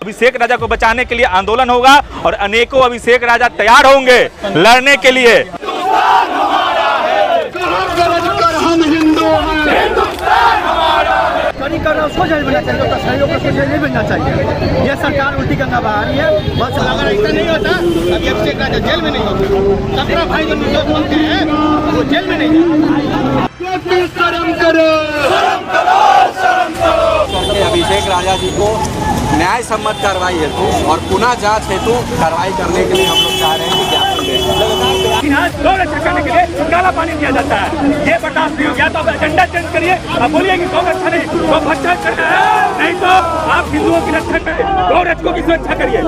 अभिषेक राजा को बचाने के लिए आंदोलन होगा और अनेकों अभिषेक राजा तैयार होंगे लड़ने के लिए। हम हिंदू उसको जेल बनना चाहिए, तो सहयोग को जेल नहीं बनना चाहिए। ये सरकार उल्टी गंगा बहा रही है। बस अगर ऐसा नहीं होता अभी अभिषेक राजा जेल में नहीं होता। 17 भाई जो निर्दोष बनते हैं वो जेल में नहीं जाते। शर्म करो, अभिषेक राजा जी को न्याय सम्मत कार्रवाई हेतु और पुनः जांच हेतु कार्रवाई करने के लिए हम लोग चाह रहे हैं कि ज्ञापन दें। आज गौरक्षा करने के लिए काला पानी दिया जाता है, ये बर्दाश्त नहीं हो गया तो अब एजेंडा चेंज करिए। अब बोलिए कि गौरक्षा नहीं, गौ भक्षा करना है, नहीं तो आप हिंदुओं की रक्षा करें, गौरक्षा की सुरक्षा करिए।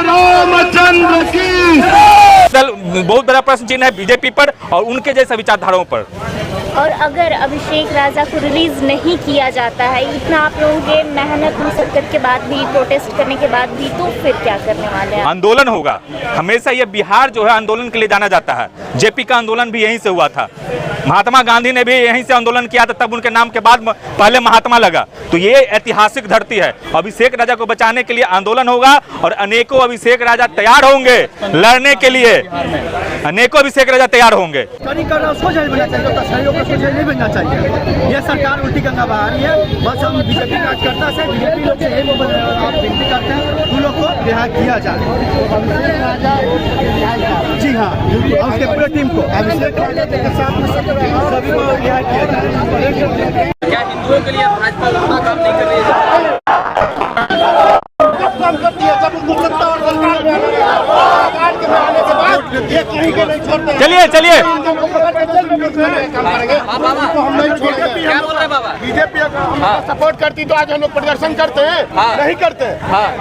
रामचंद्र की बहुत बड़ा प्रश्न चिन्ह है बीजेपी पर और उनके जैसे विचारधाराओं पर। और अगर अभिषेक राजा को रिलीज नहीं किया जाता है, इतना आप लोगों के मेहनत मुशक्कत के बाद भी, प्रोटेस्ट करने के बाद भी, तो फिर क्या करने वाले हैं? आंदोलन होगा। हमेशा ये बिहार जो है आंदोलन के लिए जाना जाता है। जेपी का आंदोलन भी यहीं से हुआ था, महात्मा गांधी ने भी यहीं से आंदोलन किया था, तब उनके नाम के बाद पहले महात्मा लगा। तो ये ऐतिहासिक धरती है। अभिषेक राजा को बचाने के लिए आंदोलन होगा और अनेकों अभिषेक राजा तैयार होंगे लड़ने के लिए। अनेकों अभिषेक राजा तैयार होंगे। उसको जेल बनना चाहिए, तो सहयोग को जेल नहीं बनना चाहिए। ये सरकार उल्टी गंगा बहा रही है। बस हम बीजेपी कार्यकर्ता से, बीजेपी लोग से यही विनती करते हैं उन लोग को रिहा किया जाए। जी हाँ, और उसके पूरे टीम को अभिषेक राजा के साथ सभी को रिहा किया जाए। क्या हिंदुओं के लिए भाजपा उतना काम नहीं कर रही है? काम करती है जब उनको सत्ता और सरकार में आने के बाद ये कहीं के नहीं छोड़ते। चलिए चलिए काम करेंगे तो हम नहीं छोड़ेंगे। क्या बोल रहे बाबा? बीजेपी सपोर्ट करती तो आज हम लोग प्रदर्शन करते हैं, नहीं करते।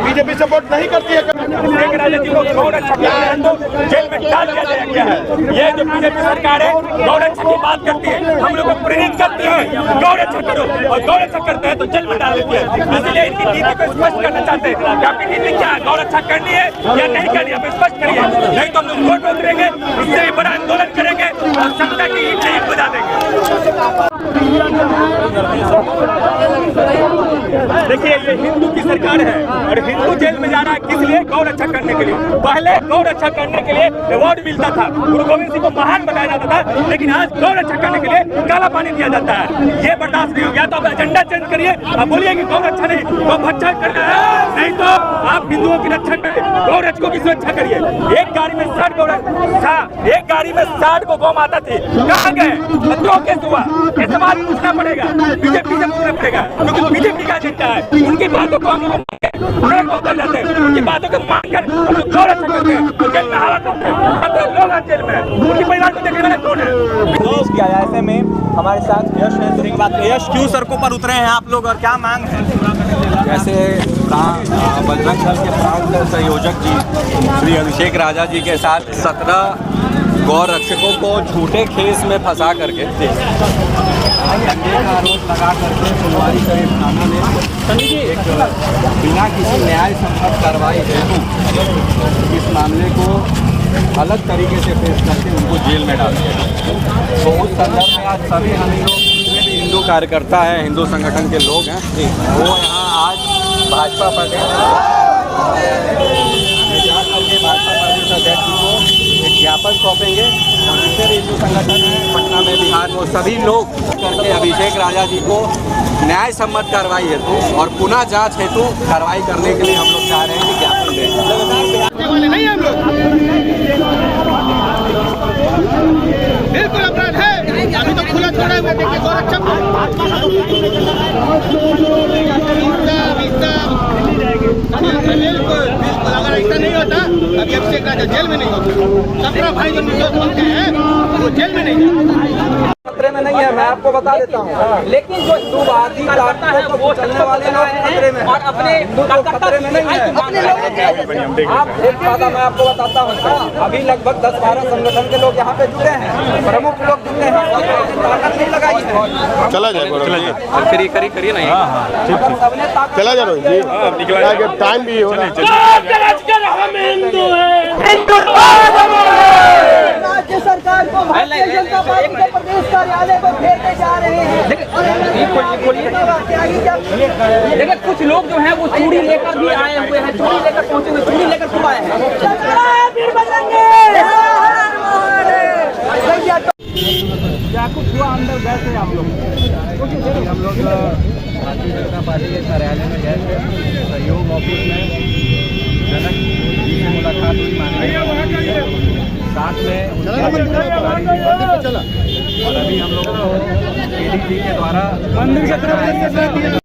बीजेपी सपोर्ट नहीं करती है। अभिषेक राजा जी को गौरक्षा तो जेल में डाल दिया गया है। ये जो बीजेपी सरकार है गौरक्षा की बात करती है, हम लोग को प्रेरित करती है गौरक्षा करो, और गौरक्षा करते हैं तो जेल में डाल देती है। इसलिए इनकी नीति को स्पष्ट करना चाहते हैं कि आपकी नीति क्या है, गौरक्षा करनी है या नहीं करनी है, आप स्पष्ट करिए। नहीं तो हम लोग कोर्ट में उतरेंगे, इससे बड़ा आंदोलन करेंगे और जनता की ईंट बजा देंगे। देखिए ये हिंदू की सरकार है और हिंदू जेल में जा रहा है किस लिए? गौरक्षा करने के लिए। पहले गौरक्षा करने के लिए अवार्ड मिलता था, गुरु गोविंद सिंह को महान बनाया जाता था, लेकिन आज गौरक्षा करने के लिए काला पानी दिया जाता है। ये बर्दाश्त नहीं हो गया तो अब एजेंडा चेंज करिए। अब बोलिए कि गौरक्षा नहीं, गौ भक्षा करना है, नहीं तो आप हिंदुओं की रक्षा करें, गौरक्षा की सुरक्षा करिए। एक गाड़ी में 60 गौरक्षा, एक गाड़ी में 60 को गौ माता थी, कहाँ गए? क्यों केस हुआ? ये सवाल पूछना पड़ेगा, बीजेपी से पूछना पड़ेगा, क्योंकि बीजेपी का एजेंडा है। उनकी बातों को हम लोग कर जाते हैं, उनकी बातों को मानकर हम लोग गौरक्षा करते हैं, तो जेल में हवा करते हैं, लोग आज जेल में, उनके परिवार को देखने वाले कौन है? क्या ऐसे में हमारे साथ यश है, तो एक बात, यश क्यों सड़कों पर उतरे हैं आप लोग और क्या मांग है? जैसे बजरंग दल के प्रांत संयोजक जी श्री अभिषेक राजा जी के साथ 17 गौ रक्षकों को झूठे केस में फंसा करके आरोप लगा करके फुलवारी शरीफ थाना ने एक बिना किसी न्याय सम्मत कार्रवाई हेतु इस मामले को अलग तरीके से पेश करके उनको जेल में डाल दिया। तो उस संदर्भ में आज सभी हम लोग जितने भी हिंदू कार्यकर्ता हैं, हिंदू संगठन के लोग हैं, वो यहाँ आज भाजपा प्रदेश अध्यक्ष को एक ज्ञापन सौंपेंगे और जितने भी हिंदू संगठन हैं पटना में, बिहार में, सभी लोग करके अभिषेक राजा जी को न्याय सम्मत कार्रवाई हेतु और पुनः जांच हेतु कार्रवाई करने के लिए हम लोग चाह रहे हैं कि ज्ञापन दें। नहीं हम लोग बिल्कुल अपराध है, अभी तो खुला छोड़ा हुआ देखिए गौरक्षा बिल्कुल अगर ऐसा नहीं होता अभी अभिषेक राजा जेल में नहीं होता। 17 भाई जो निर्दोष बनते हैं वो जेल में नहीं जाते। खतरे में नहीं है, मैं आपको बता देता हूँ, लेकिन जो हिंदूवादी करता है वो चलने वाले लोग खतरे में और अपने खतरे में नहीं है। आप एक बात मैं आपको बताता हूँ, अभी लगभग 10-12 संगठन के लोग यहाँ पे जुड़े हैं, प्रमुख लोग जुड़े हैं, ताकत नहीं लगाई है। चला जाए, करिए नहीं, सबने ताकत चला जा रहा जी, टाइम भी हो रहा है। सरकार को भारतीय जनता पार्टी के प्रदेश कार्यालय को घेरने जा रहे हैं। देखिए कुछ लोग जो हैं वो चूड़ी लेकर भी आए हुए हैं, चूड़ी लेकर पहुंचे हुए, चूड़ी लेकर क्यों आए हैं? क्या कुछ हुआ अंदर गए थे आप लोग? हम लोग भारतीय जनता पार्टी के कार्यालय में गए थे, सहयोग ऑफिस में जनक जी से मुलाकात हुई, माननीय साथ में और अभी हम लोगों को एडीजी के द्वारा मंदिर के